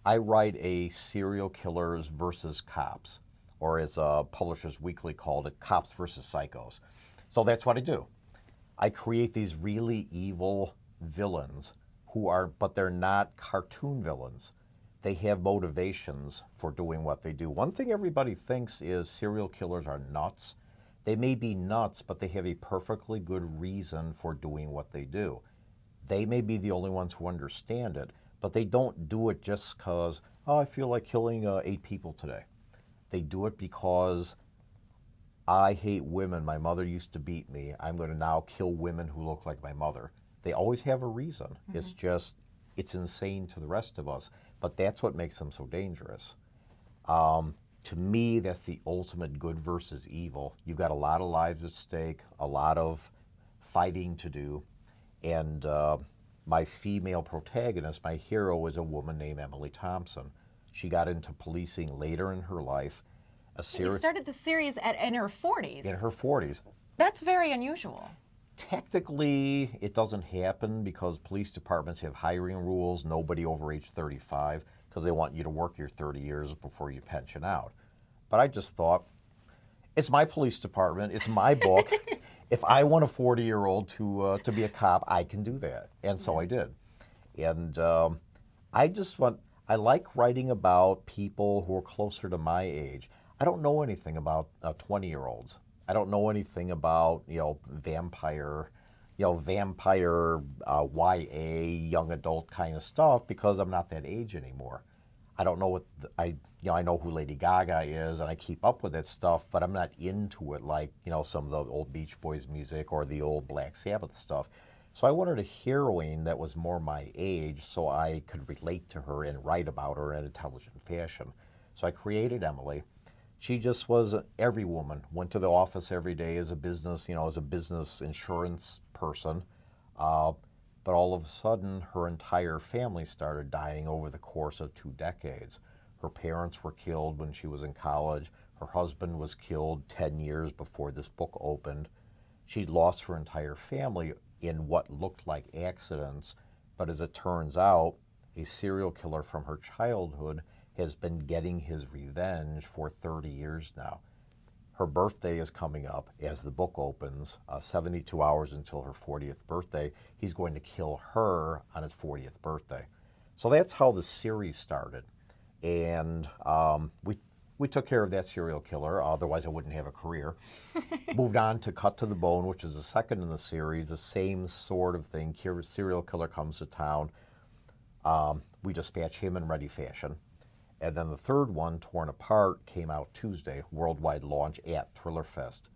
I write a serial killers versus cops, or as Publishers Weekly called it, cops versus psychos. So that's what I do. I create these really evil villains but they're not cartoon villains. They have motivations for doing what they do. One thing everybody thinks is serial killers are nuts. They may be nuts, but they have a perfectly good reason for doing what they do. They may be the only ones who understand it, but they don't do it just because, oh, I feel like killing 8 people today. They do it because I hate women. My mother used to beat me. I'm going to now kill women who look like my mother. They always have a reason. Mm-hmm. It's insane to the rest of us. But that's what makes them so dangerous. To me, that's the ultimate good versus evil. You've got a lot of lives at stake, a lot of fighting to do. And my female protagonist, my hero, is a woman named Emily Thompson. She got into policing later in her life. You started the series in her 40s. In her 40s. That's very unusual. Technically, it doesn't happen because police departments have hiring rules, nobody over age 35, because they want you to work your 30 years before you pension out. But I just thought, it's my police department, it's my book. If I want a 40-year-old to be a cop, I can do that. And so I did. And I like writing about people who are closer to my age. I don't know anything about 20-year-olds. I don't know anything about, vampire YA, young adult kind of stuff because I'm not that age anymore. I don't know I know who Lady Gaga is and I keep up with that stuff, but I'm not into it like, some of the old Beach Boys music or the old Black Sabbath stuff. So I wanted a heroine that was more my age so I could relate to her and write about her in an intelligent fashion. So I created Emily. She just was every woman, went to the office every day as a business, as a business insurance person. But all of a sudden, her entire family started dying over the course of 2 decades. Her parents were killed when she was in college. Her husband was killed 10 years before this book opened. She'd lost her entire family in what looked like accidents. But as it turns out, a serial killer from her childhood has been getting his revenge for 30 years now. Her birthday is coming up as the book opens, 72 hours until her 40th birthday. He's going to kill her on his 40th birthday. So that's how the series started. And we took care of that serial killer, otherwise I wouldn't have a career. Moved on to Cut to the Bone, which is the second in the series, the same sort of thing. Serial killer comes to town. We dispatch him in ready fashion. And then the third one, Torn Apart, came out Tuesday, worldwide launch at Thriller Fest.